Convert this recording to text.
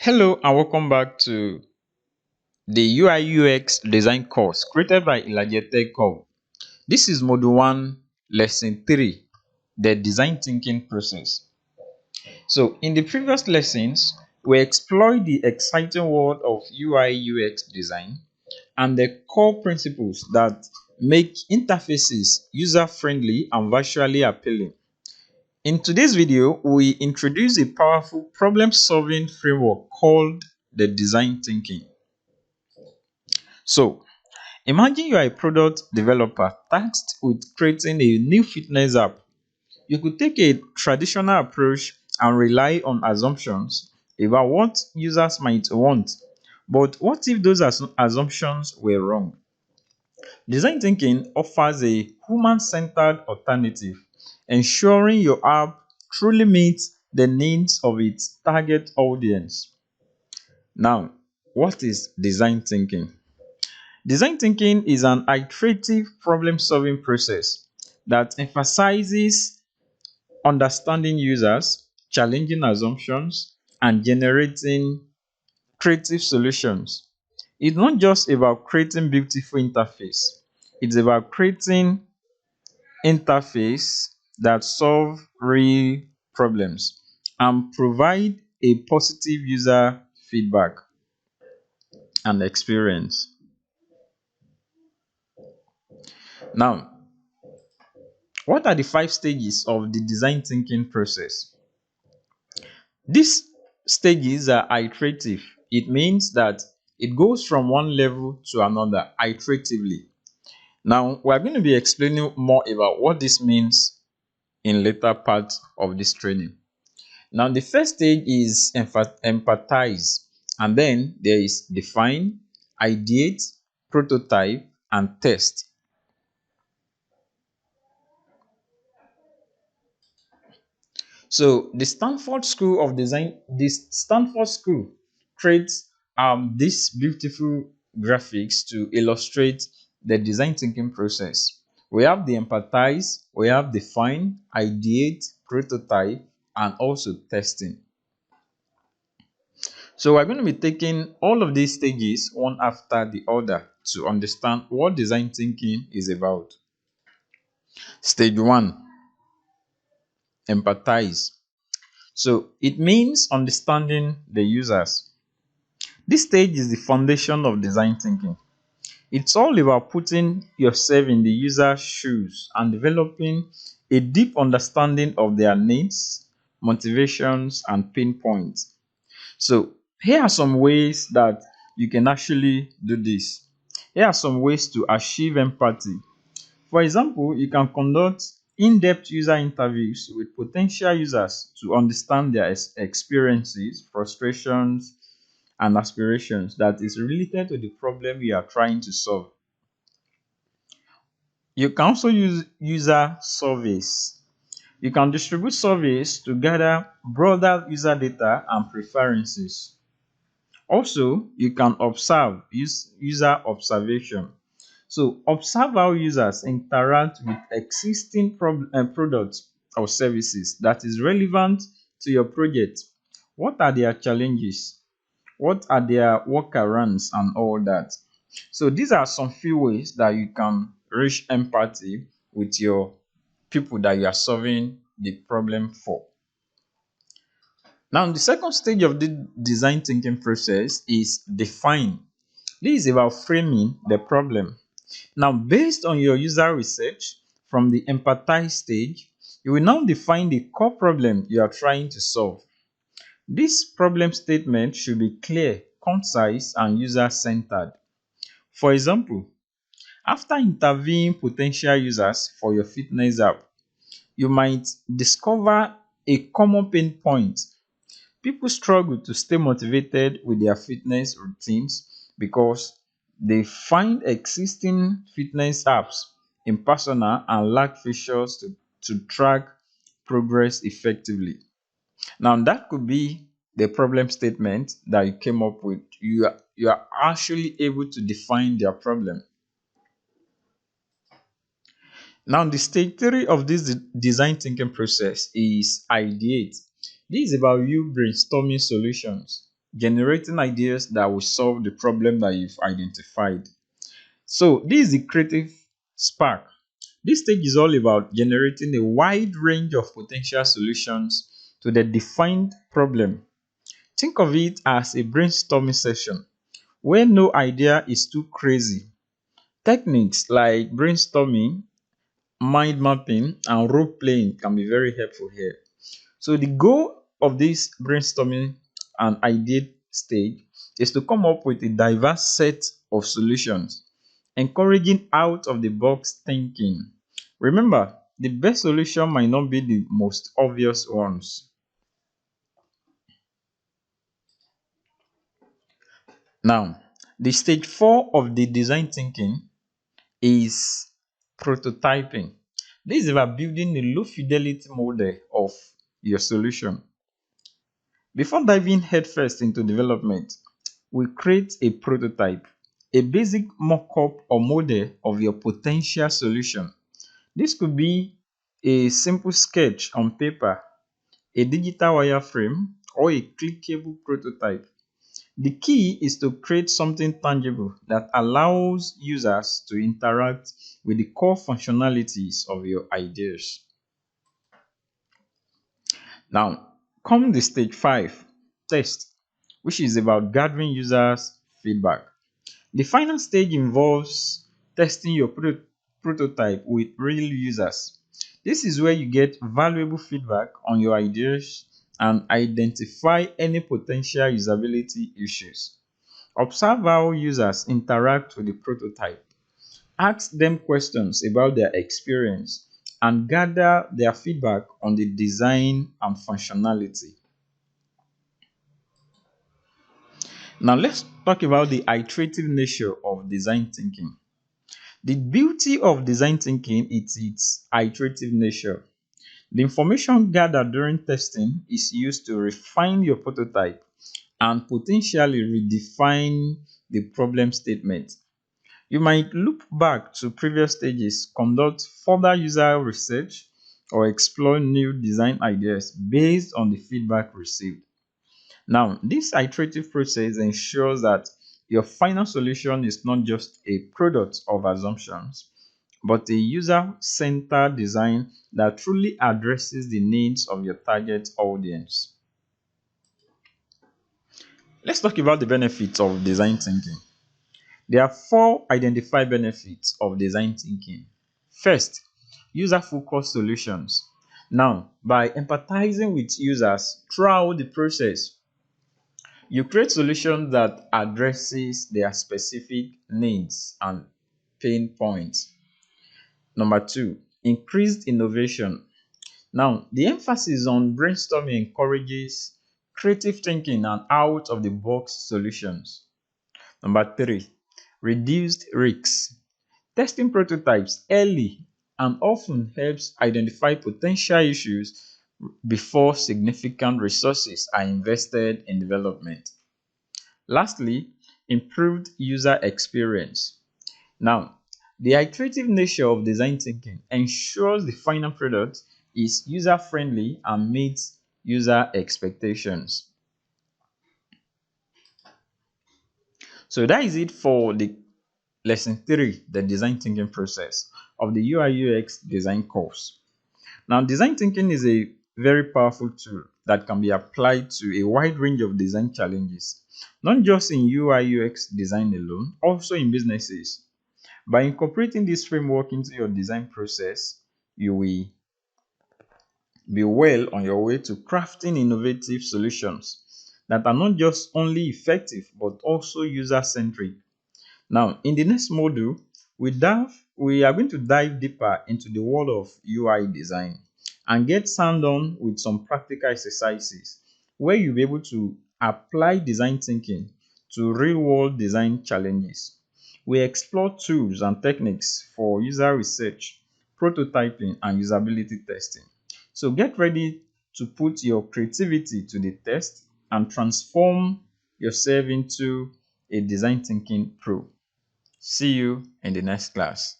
Hello and welcome back to the UI UX design course created by Ilajete Cove. This is Module 1, Lesson 3, the design thinking process. So, in the previous lessons, we explored the exciting world of UI UX design and the core principles that make interfaces user friendly and visually appealing. In today's video, we introduce a powerful problem solving framework called the design thinking. So, imagine you are a product developer tasked with creating a new fitness app. You could take a traditional approach and rely on assumptions about what users might want. But what if those assumptions were wrong? Design thinking offers a human centered alternative, ensuring your app truly meets the needs of its target audience. Now, what is design thinking? Design thinking is an iterative problem solving process that emphasizes understanding users, challenging assumptions, and generating creative solutions. It's not just about creating beautiful interface. It's about creating interface that solve real problems and provide a positive user feedback and experience. Now, what are the 5 stages of the design thinking process? These stages are iterative. It means that it goes from one level to another iteratively. Now, we are going to be explaining more about what this means in later parts of this training. Now, the first stage is empathize, and then there is define, ideate, prototype, and test. So this Stanford School creates these beautiful graphics to illustrate the design thinking process. We have the empathize, we have define, ideate, prototype, and also testing. So we're going to be taking all of these stages one after the other to understand what design thinking is about. Stage 1, empathize. So it means understanding the users. This stage is the foundation of design thinking. It's all about putting yourself in the user's shoes and developing a deep understanding of their needs, motivations, and pain points. So, here are some ways that you can actually do this. Here are some ways to achieve empathy. For example, you can conduct in-depth user interviews with potential users to understand their experiences, frustrations, and aspirations that is related to the problem you are trying to solve. You can also use user surveys. You can distribute surveys to gather broader user data and preferences. Also, you can use user observation. So, observe how users interact with existing products or services that is relevant to your project. What are their challenges? What are their workarounds and all that? So these are some few ways that you can reach empathy with your people that you are solving the problem for. Now, the second stage of the design thinking process is define. This is about framing the problem. Now, based on your user research from the empathize stage, you will now define the core problem you are trying to solve. This problem statement should be clear, concise, and user centered. For example, after interviewing potential users for your fitness app, you might discover a common pain point. People struggle to stay motivated with their fitness routines because they find existing fitness apps impersonal and lack features to track progress effectively. Now, that could be the problem statement that you came up with. You are actually able to define their problem. Now, the stage 3 of this design thinking process is ideate. This is about you brainstorming solutions. generating ideas that will solve the problem that you've identified. So, this is the creative spark. This stage is all about generating a wide range of potential solutions to the defined problem. Think of it as a brainstorming session where no idea is too crazy. Techniques like brainstorming, mind mapping, and role playing can be very helpful here. So, the goal of this brainstorming and idea stage is to come up with a diverse set of solutions, encouraging out of the box thinking. Remember, the best solution might not be the most obvious ones. Now, the stage 4 of the design thinking is prototyping. This is about building a low fidelity model of your solution. Before diving headfirst into development, we create a prototype, a basic mock-up or model of your potential solution. This could be a simple sketch on paper, a digital wireframe, or a clickable prototype. The key is to create something tangible that allows users to interact with the core functionalities of your ideas. Now, come the stage 5, test, which is about gathering users' feedback. The final stage involves testing your prototype with real users. This is where you get valuable feedback on your ideas and identify any potential usability issues. Observe how users interact with the prototype. Ask them questions about their experience and gather their feedback on the design and functionality. Now, let's talk about the iterative nature of design thinking. The beauty of design thinking is its iterative nature. The information gathered during testing is used to refine your prototype and potentially redefine the problem statement. You might look back to previous stages, conduct further user research, or explore new design ideas based on the feedback received. Now, this iterative process ensures that your final solution is not just a product of assumptions, but a user centered design that truly addresses the needs of your target audience. Let's talk about the benefits of design thinking. There are four identified benefits of design thinking. First, user focused solutions. Now, by empathizing with users throughout the process, you create solutions that addresses their specific needs and pain points. Number two, increased innovation. Now, the emphasis on brainstorming encourages creative thinking and out of the box solutions. Number three, reduced risks. Testing prototypes early and often helps identify potential issues before significant resources are invested in development. Lastly, improved user experience. Now, the iterative nature of design thinking ensures the final product is user friendly and meets user expectations. So that is it for the lesson 3, the design thinking process of the UI UX design course. Now, design thinking is a very powerful tool that can be applied to a wide range of design challenges, not just in UI UX design alone, also in businesses. By incorporating this framework into your design process, you will be well on your way to crafting innovative solutions that are not just only effective but also user centric. Now, in the next module, we are going to dive deeper into the world of UI design and get sound on with some practical exercises where you'll be able to apply design thinking to real world design challenges. We explore tools and techniques for user research, prototyping, and usability testing. So get ready to put your creativity to the test and transform yourself into a design thinking pro. See you in the next class.